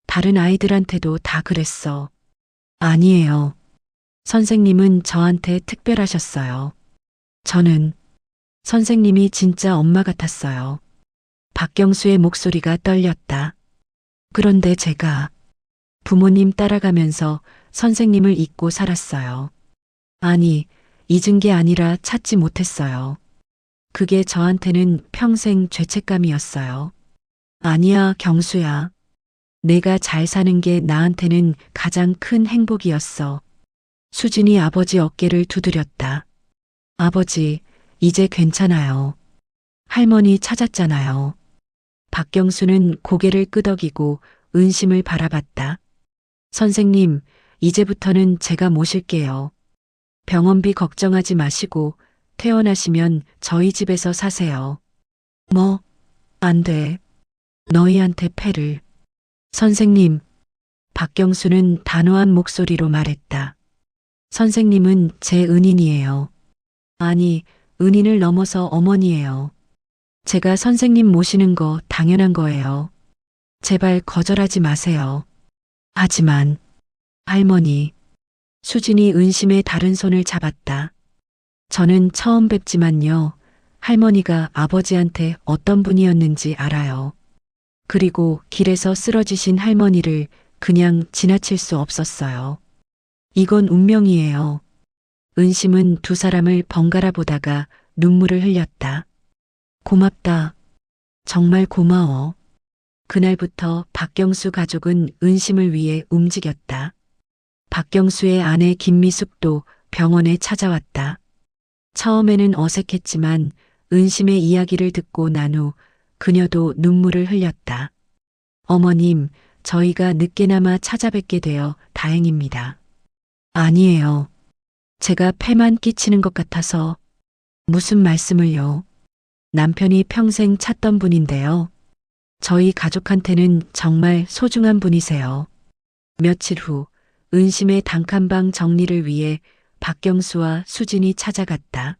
다른 아이들한테도 다 그랬어. 아니에요. 선생님은 저한테 특별하셨어요. 저는 선생님이 진짜 엄마 같았어요. 박경수의 목소리가 떨렸다. 그런데 제가 부모님 따라가면서 선생님을 잊고 살았어요. 아니, 잊은 게 아니라 찾지 못했어요. 그게 저한테는 평생 죄책감이었어요. 아니야, 경수야. 내가 잘 사는 게 나한테는 가장 큰 행복이었어. 수진이 아버지 어깨를 두드렸다. 아버지, 이제 괜찮아요. 할머니 찾았잖아요. 박경수는 고개를 끄덕이고 은심을 바라봤다. 선생님, 이제부터는 제가 모실게요. 병원비 걱정하지 마시고 퇴원하시면 저희 집에서 사세요. 뭐, 안 돼. 너희한테 패를. 선생님, 박경수는 단호한 목소리로 말했다. 선생님은 제 은인이에요. 아니, 은인을 넘어서 어머니예요. 제가 선생님 모시는 거 당연한 거예요. 제발 거절하지 마세요. 하지만, 할머니, 수진이 은심의 다른 손을 잡았다. 저는 처음 뵙지만요. 할머니가 아버지한테 어떤 분이었는지 알아요. 그리고 길에서 쓰러지신 할머니를 그냥 지나칠 수 없었어요. 이건 운명이에요. 은심은 두 사람을 번갈아 보다가 눈물을 흘렸다. 고맙다. 정말 고마워. 그날부터 박경수 가족은 은심을 위해 움직였다. 박경수의 아내 김미숙도 병원에 찾아왔다. 처음에는 어색했지만 은심의 이야기를 듣고 난 후 그녀도 눈물을 흘렸다. 어머님, 저희가 늦게나마 찾아뵙게 되어 다행입니다. 아니에요. 제가 폐만 끼치는 것 같아서. 무슨 말씀을요? 남편이 평생 찾던 분인데요. 저희 가족한테는 정말 소중한 분이세요. 며칠 후 은심의 단칸방 정리를 위해 박경수와 수진이 찾아갔다.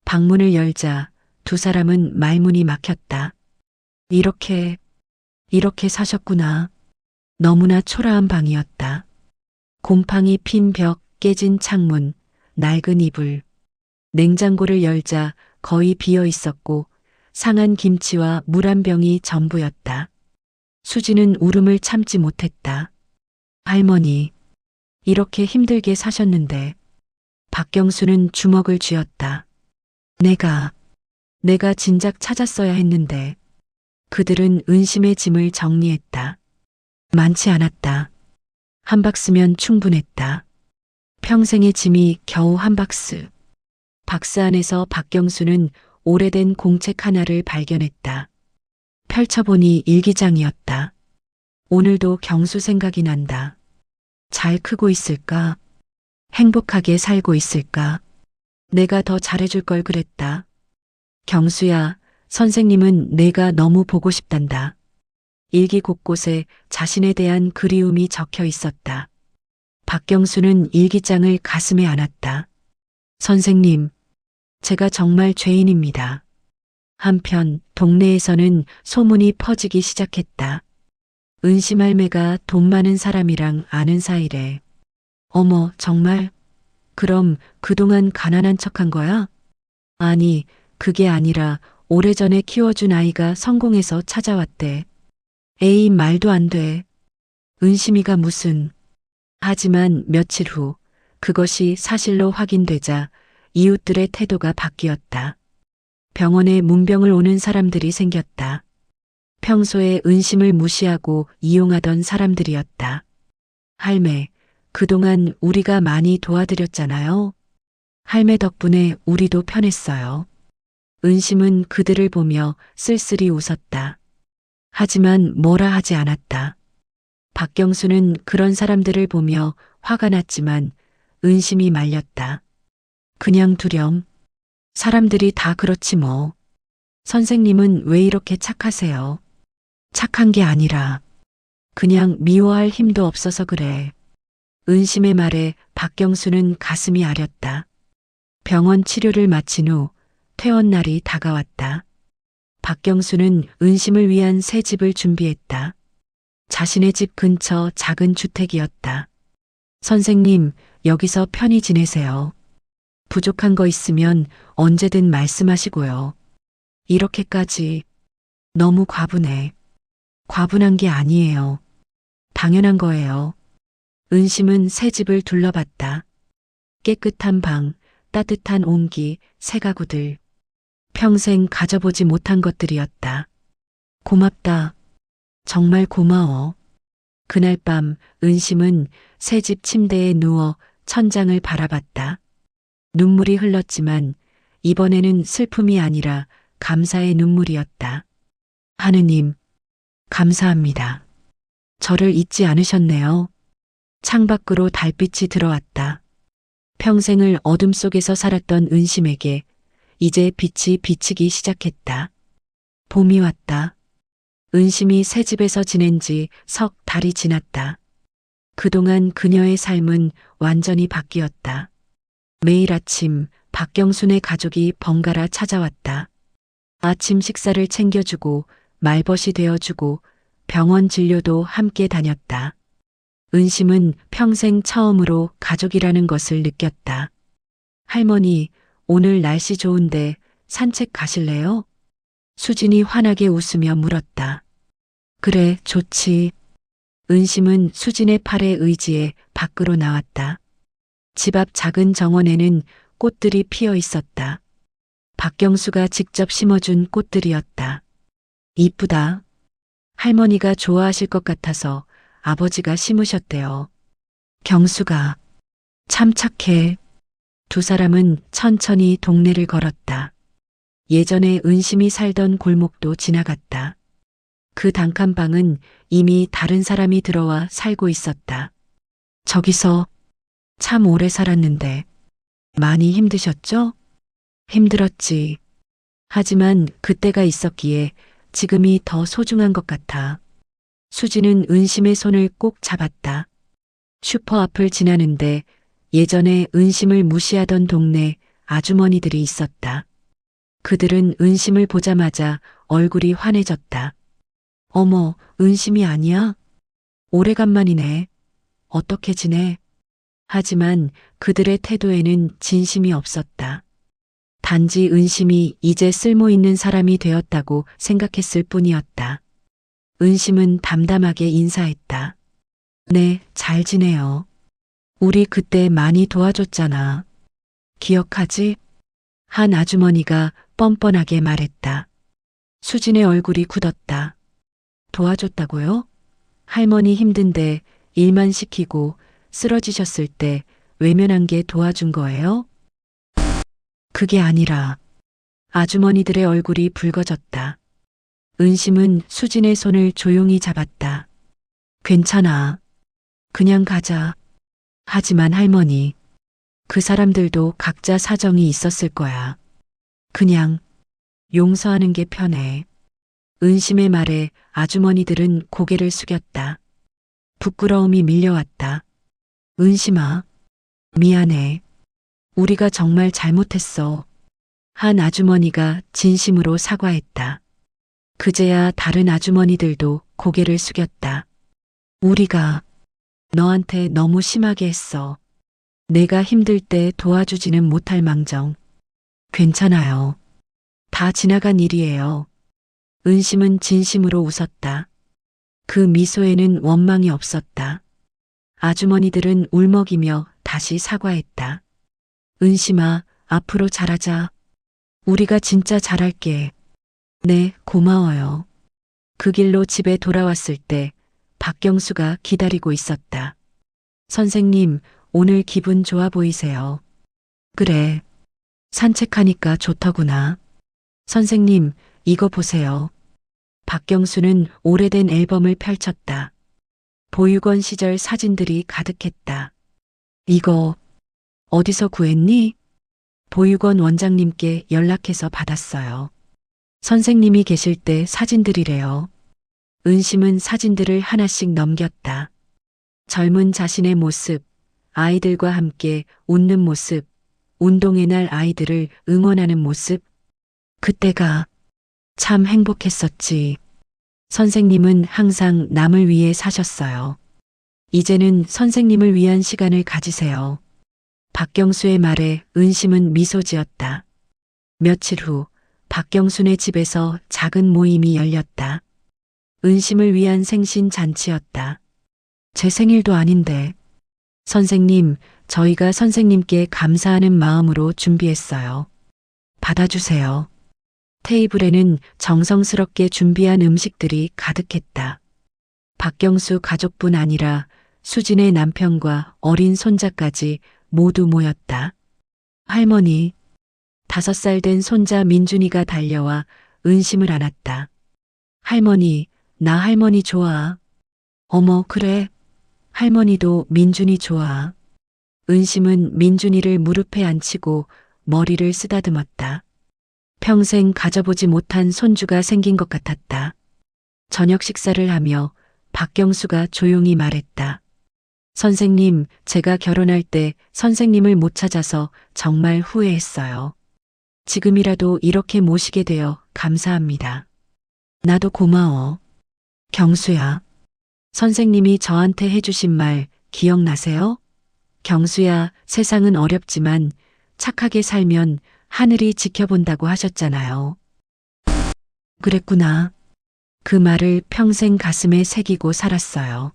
방문을 열자 두 사람은 말문이 막혔다. 이렇게 사셨구나. 너무나 초라한 방이었다. 곰팡이 핀 벽, 깨진 창문, 낡은 이불. 냉장고를 열자 거의 비어 있었고 상한 김치와 물 한 병이 전부였다. 수지는 울음을 참지 못했다. 할머니, 이렇게 힘들게 사셨는데. 박경수는 주먹을 쥐었다. 내가 진작 찾았어야 했는데. 그들은 은심의 짐을 정리했다. 많지 않았다. 한 박스면 충분했다. 평생의 짐이 겨우 한 박스. 박스 안에서 박경수는 오래된 공책 하나를 발견했다. 펼쳐보니 일기장이었다. 오늘도 경수 생각이 난다. 잘 크고 있을까? 행복하게 살고 있을까? 내가 더 잘해줄 걸 그랬다. 경수야, 선생님은 내가 너무 보고 싶단다. 일기 곳곳에 자신에 대한 그리움이 적혀 있었다. 박경수는 일기장을 가슴에 안았다. 선생님, 제가 정말 죄인입니다. 한편 동네에서는 소문이 퍼지기 시작했다. 은심 할매가 돈 많은 사람이랑 아는 사이래. 어머, 정말? 그럼 그동안 가난한 척한 거야? 아니, 그게 아니라 오래전에 키워준 아이가 성공해서 찾아왔대. 에이, 말도 안 돼. 은심이가 무슨. 하지만 며칠 후 그것이 사실로 확인되자 이웃들의 태도가 바뀌었다. 병원에 문병을 오는 사람들이 생겼다. 평소에 은심을 무시하고 이용하던 사람들이었다. 할매, 그동안 우리가 많이 도와드렸잖아요. 할매 덕분에 우리도 편했어요. 은심은 그들을 보며 쓸쓸히 웃었다. 하지만 뭐라 하지 않았다. 박경수는 그런 사람들을 보며 화가 났지만 은심이 말렸다. 그냥 두렴. 사람들이 다 그렇지 뭐. 선생님은 왜 이렇게 착하세요? 착한 게 아니라 그냥 미워할 힘도 없어서 그래. 은심의 말에 박경수는 가슴이 아렸다. 병원 치료를 마친 후 퇴원 날이 다가왔다. 박경수는 은심을 위한 새 집을 준비했다. 자신의 집 근처 작은 주택이었다. 선생님, 여기서 편히 지내세요. 부족한 거 있으면 언제든 말씀하시고요. 이렇게까지 너무 과분해. 과분한 게 아니에요. 당연한 거예요. 은심은 새 집을 둘러봤다. 깨끗한 방, 따뜻한 온기, 새 가구들. 평생 가져보지 못한 것들이었다. 고맙다. 정말 고마워. 그날 밤 은심은 새 집 침대에 누워 천장을 바라봤다. 눈물이 흘렀지만 이번에는 슬픔이 아니라 감사의 눈물이었다. 하느님, 감사합니다. 저를 잊지 않으셨네요. 창밖으로 달빛이 들어왔다. 평생을 어둠 속에서 살았던 은심에게 이제 빛이 비치기 시작했다. 봄이 왔다. 은심이 새 집에서 지낸 지 석 달이 지났다. 그동안 그녀의 삶은 완전히 바뀌었다. 매일 아침 박경순의 가족이 번갈아 찾아왔다. 아침 식사를 챙겨주고 말벗이 되어주고 병원 진료도 함께 다녔다. 은심은 평생 처음으로 가족이라는 것을 느꼈다. 할머니, 오늘 날씨 좋은데 산책 가실래요? 수진이 환하게 웃으며 물었다. 그래, 좋지. 은심은 수진의 팔에 의지해 밖으로 나왔다. 집 앞 작은 정원에는 꽃들이 피어 있었다. 박경수가 직접 심어준 꽃들이었다. 이쁘다. 할머니가 좋아하실 것 같아서 아버지가 심으셨대요. 경수가 참 착해. 두 사람은 천천히 동네를 걸었다. 예전에 은심이 살던 골목도 지나갔다. 그 단칸방은 이미 다른 사람이 들어와 살고 있었다. 저기서 참 오래 살았는데 많이 힘드셨죠? 힘들었지. 하지만 그때가 있었기에 지금이 더 소중한 것 같아. 수지는 은심의 손을 꼭 잡았다. 슈퍼 앞을 지나는데 예전에 은심을 무시하던 동네 아주머니들이 있었다. 그들은 은심을 보자마자 얼굴이 환해졌다. 어머, 은심이 아니야? 오래간만이네. 어떻게 지내? 하지만 그들의 태도에는 진심이 없었다. 단지 은심이 이제 쓸모 있는 사람이 되었다고 생각했을 뿐이었다. 은심은 담담하게 인사했다. 네, 잘 지내요. 우리 그때 많이 도와줬잖아. 기억하지? 한 아주머니가 뻔뻔하게 말했다. 수진의 얼굴이 굳었다. 도와줬다고요? 할머니 힘든데 일만 시키고 쓰러지셨을 때 외면한 게 도와준 거예요? 그게 아니라 아주머니들의 얼굴이 붉어졌다. 은심은 수진의 손을 조용히 잡았다. 괜찮아. 그냥 가자. 하지만 할머니, 그 사람들도 각자 사정이 있었을 거야. 그냥 용서하는 게 편해. 은심의 말에 아주머니들은 고개를 숙였다. 부끄러움이 밀려왔다. 은심아, 미안해. 우리가 정말 잘못했어. 한 아주머니가 진심으로 사과했다. 그제야 다른 아주머니들도 고개를 숙였다. 우리가 너한테 너무 심하게 했어. 내가 힘들 때 도와주지는 못할 망정. 괜찮아요. 다 지나간 일이에요. 은심은 진심으로 웃었다. 그 미소에는 원망이 없었다. 아주머니들은 울먹이며 다시 사과했다. 은심아, 앞으로 잘하자. 우리가 진짜 잘할게. 네, 고마워요. 그 길로 집에 돌아왔을 때 박경수가 기다리고 있었다. 선생님, 오늘 기분 좋아 보이세요. 그래. 산책하니까 좋더구나. 선생님, 이거 보세요. 박경수는 오래된 앨범을 펼쳤다. 보육원 시절 사진들이 가득했다. 이거 어디서 구했니? 보육원 원장님께 연락해서 받았어요. 선생님이 계실 때 사진들이래요. 은심은 사진들을 하나씩 넘겼다. 젊은 자신의 모습, 아이들과 함께 웃는 모습, 운동의 날 아이들을 응원하는 모습. 그때가 참 행복했었지. 선생님은 항상 남을 위해 사셨어요. 이제는 선생님을 위한 시간을 가지세요. 박경수의 말에 은심은 미소 지었다. 며칠 후 박경수네 집에서 작은 모임이 열렸다. 은심을 위한 생신 잔치였다. 제 생일도 아닌데. 선생님, 저희가 선생님께 감사하는 마음으로 준비했어요. 받아주세요. 테이블에는 정성스럽게 준비한 음식들이 가득했다. 박경수 가족뿐 아니라 수진의 남편과 어린 손자까지 모두 모였다. 할머니, 5살 된 손자 민준이가 달려와 은심을 안았다. 할머니, 나 할머니 좋아. 어머, 그래. 할머니도 민준이 좋아. 은심은 민준이를 무릎에 앉히고 머리를 쓰다듬었다. 평생 가져보지 못한 손주가 생긴 것 같았다. 저녁 식사를 하며 박경수가 조용히 말했다. 선생님, 제가 결혼할 때 선생님을 못 찾아서 정말 후회했어요. 지금이라도 이렇게 모시게 되어 감사합니다. 나도 고마워. 경수야. 선생님이 저한테 해주신 말 기억나세요? 경수야, 세상은 어렵지만 착하게 살면 하늘이 지켜본다고 하셨잖아요. 그랬구나. 그 말을 평생 가슴에 새기고 살았어요.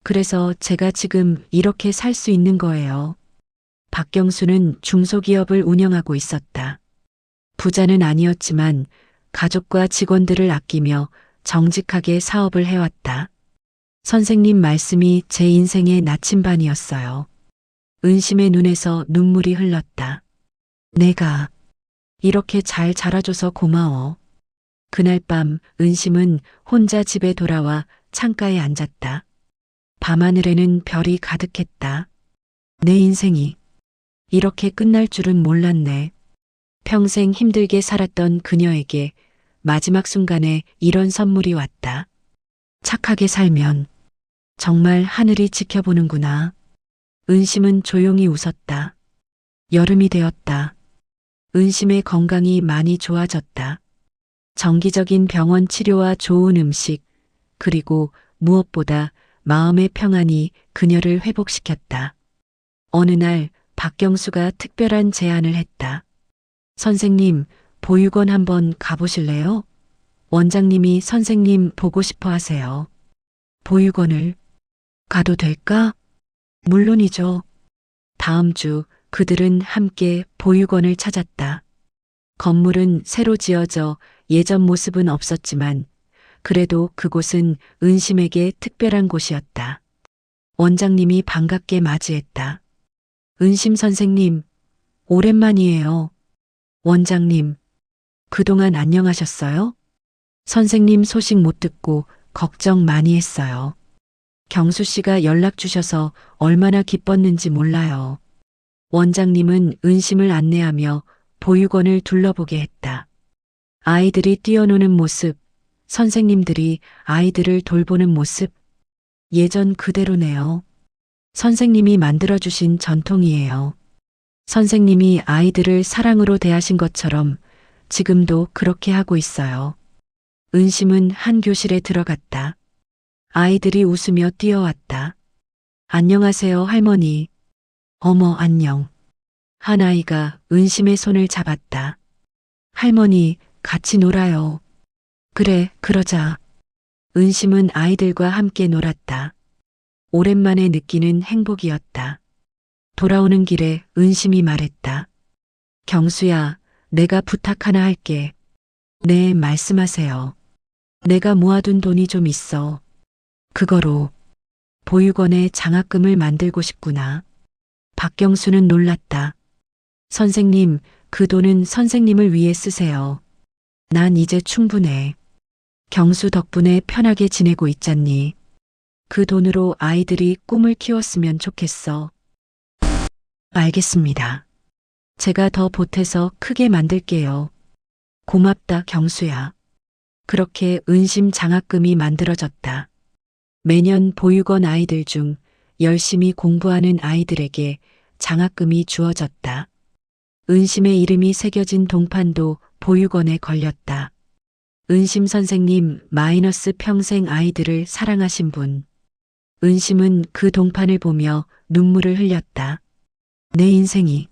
그래서 제가 지금 이렇게 살 수 있는 거예요. 박경수는 중소기업을 운영하고 있었다. 부자는 아니었지만 가족과 직원들을 아끼며 정직하게 사업을 해왔다. 선생님 말씀이 제 인생의 나침반이었어요. 은심의 눈에서 눈물이 흘렀다. 내가 이렇게 잘 자라줘서 고마워. 그날 밤 은심은 혼자 집에 돌아와 창가에 앉았다. 밤하늘에는 별이 가득했다. 내 인생이 이렇게 끝날 줄은 몰랐네. 평생 힘들게 살았던 그녀에게 마지막 순간에 이런 선물이 왔다. 착하게 살면 정말 하늘이 지켜보는구나. 은심은 조용히 웃었다. 여름이 되었다. 은심의 건강이 많이 좋아졌다. 정기적인 병원 치료와 좋은 음식, 그리고 무엇보다 마음의 평안이 그녀를 회복시켰다. 어느 날 박경수가 특별한 제안을 했다. 선생님, 보육원 한번 가보실래요? 원장님이 선생님 보고 싶어 하세요. 보육원을 가도 될까? 물론이죠. 다음 주 그들은 함께 보육원을 찾았다. 건물은 새로 지어져 예전 모습은 없었지만 그래도 그곳은 은심에게 특별한 곳이었다. 원장님이 반갑게 맞이했다. 은심 선생님, 오랜만이에요. 원장님, 그동안 안녕하셨어요? 선생님 소식 못 듣고 걱정 많이 했어요. 경수 씨가 연락 주셔서 얼마나 기뻤는지 몰라요. 원장님은 은심을 안내하며 보육원을 둘러보게 했다. 아이들이 뛰어노는 모습, 선생님들이 아이들을 돌보는 모습, 예전 그대로네요. 선생님이 만들어주신 전통이에요. 선생님이 아이들을 사랑으로 대하신 것처럼 지금도 그렇게 하고 있어요. 은심은 한 교실에 들어갔다. 아이들이 웃으며 뛰어왔다. 안녕하세요, 할머니. 어머, 안녕. 한 아이가 은심의 손을 잡았다. 할머니, 같이 놀아요. 그래, 그러자. 은심은 아이들과 함께 놀았다. 오랜만에 느끼는 행복이었다. 돌아오는 길에 은심이 말했다. 경수야, 내가 부탁 하나 할게. 네, 말씀하세요. 내가 모아둔 돈이 좀 있어. 그거로 보육원에 장학금을 만들고 싶구나. 박경수는 놀랐다. 선생님, 그 돈은 선생님을 위해 쓰세요. 난 이제 충분해. 경수 덕분에 편하게 지내고 있잖니. 그 돈으로 아이들이 꿈을 키웠으면 좋겠어. 알겠습니다. 제가 더 보태서 크게 만들게요. 고맙다, 경수야. 그렇게 은심 장학금이 만들어졌다. 매년 보육원 아이들 중 열심히 공부하는 아이들에게 장학금이 주어졌다. 은심의 이름이 새겨진 동판도 보육원에 걸렸다. 은심 선생님 마이너스 평생 아이들을 사랑하신 분. 은심은 그 동판을 보며 눈물을 흘렸다. 내 인생이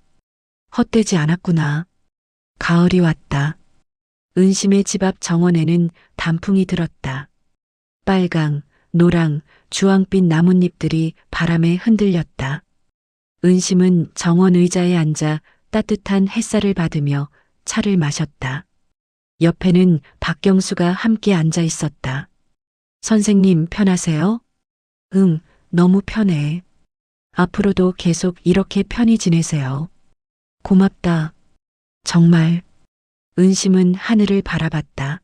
헛되지 않았구나. 가을이 왔다. 은심의 집 앞 정원에는 단풍이 들었다. 빨강, 노랑, 주황빛 나뭇잎들이 바람에 흔들렸다. 은심은 정원 의자에 앉아 따뜻한 햇살을 받으며 차를 마셨다. 옆에는 박경수가 함께 앉아 있었다. 선생님 편하세요? 응, 너무 편해. 앞으로도 계속 이렇게 편히 지내세요. 고맙다. 정말. 은심은 하늘을 바라봤다.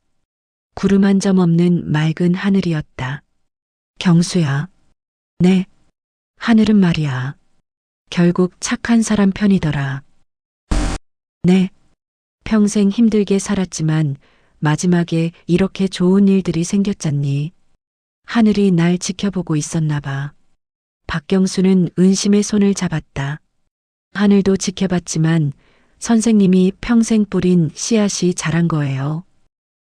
구름 한 점 없는 맑은 하늘이었다. 경수야. 네. 하늘은 말이야. 결국 착한 사람 편이더라. 네. 평생 힘들게 살았지만 마지막에 이렇게 좋은 일들이 생겼잖니. 하늘이 날 지켜보고 있었나 봐. 박경수는 은심의 손을 잡았다. 하늘도 지켜봤지만 선생님이 평생 뿌린 씨앗이 자란 거예요.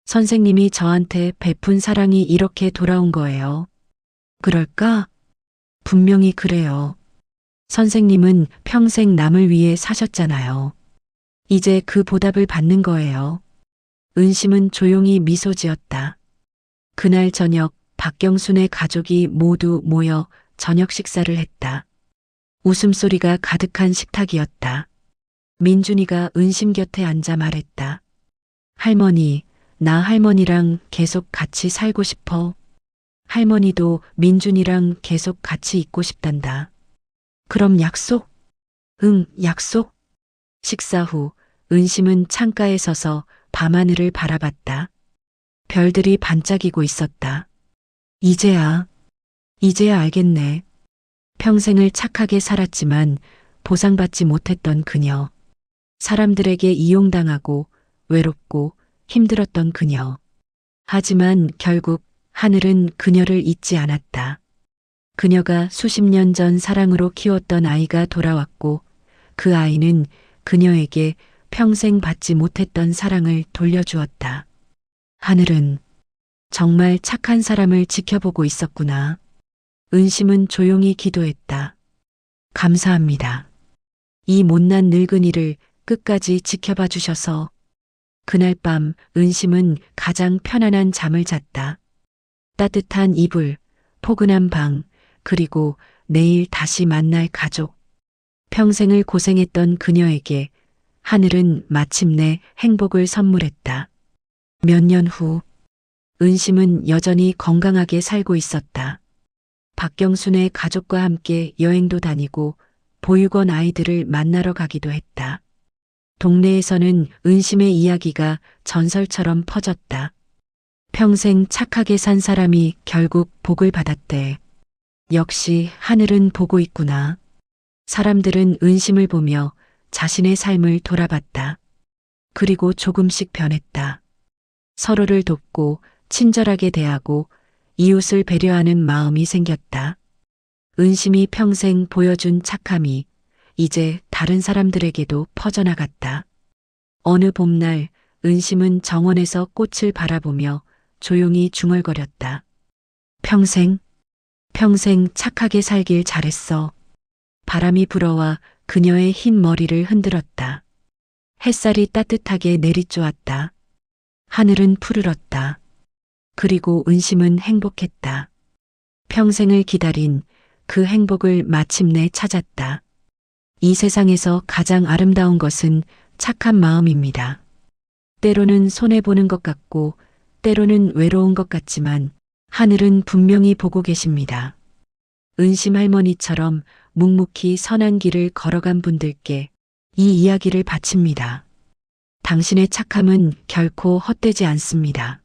선생님이 저한테 베푼 사랑이 이렇게 돌아온 거예요. 그럴까? 분명히 그래요. 선생님은 평생 남을 위해 사셨잖아요. 이제 그 보답을 받는 거예요. 은심은 조용히 미소 지었다. 그날 저녁 박경순의 가족이 모두 모여 저녁 식사를 했다. 웃음소리가 가득한 식탁이었다. 민준이가 은심 곁에 앉아 말했다. 할머니, 나 할머니랑 계속 같이 살고 싶어. 할머니도 민준이랑 계속 같이 있고 싶단다. 그럼 약속? 응, 약속. 식사 후 은심은 창가에 서서 밤하늘을 바라봤다. 별들이 반짝이고 있었다. 이제야 알겠네. 평생을 착하게 살았지만 보상받지 못했던 그녀. 사람들에게 이용당하고 외롭고 힘들었던 그녀. 하지만 결국 하늘은 그녀를 잊지 않았다. 그녀가 수십 년 전 사랑으로 키웠던 아이가 돌아왔고 그 아이는 그녀에게 평생 받지 못했던 사랑을 돌려주었다. 하늘은 정말 착한 사람을 지켜보고 있었구나. 은심은 조용히 기도했다. 감사합니다. 이 못난 늙은이를 끝까지 지켜봐 주셔서. 그날 밤 은심은 가장 편안한 잠을 잤다. 따뜻한 이불, 포근한 방, 그리고 내일 다시 만날 가족. 평생을 고생했던 그녀에게 하늘은 마침내 행복을 선물했다. 몇 년 후, 은심은 여전히 건강하게 살고 있었다. 박경순의 가족과 함께 여행도 다니고 보육원 아이들을 만나러 가기도 했다. 동네에서는 은심의 이야기가 전설처럼 퍼졌다. 평생 착하게 산 사람이 결국 복을 받았대. 역시 하늘은 보고 있구나. 사람들은 은심을 보며 자신의 삶을 돌아봤다. 그리고 조금씩 변했다. 서로를 돕고 친절하게 대하고 이웃을 배려하는 마음이 생겼다. 은심이 평생 보여준 착함이 이제 다른 사람들에게도 퍼져나갔다. 어느 봄날 은심은 정원에서 꽃을 바라보며 조용히 중얼거렸다. 평생 착하게 살길 잘했어. 바람이 불어와 그녀의 흰 머리를 흔들었다. 햇살이 따뜻하게 내리쬐었다. 하늘은 푸르렀다. 그리고 은심은 행복했다. 평생을 기다린 그 행복을 마침내 찾았다. 이 세상에서 가장 아름다운 것은 착한 마음입니다. 때로는 손해보는 것 같고 때로는 외로운 것 같지만 하늘은 분명히 보고 계십니다. 은심 할머니처럼 묵묵히 선한 길을 걸어간 분들께 이 이야기를 바칩니다. 당신의 착함은 결코 헛되지 않습니다.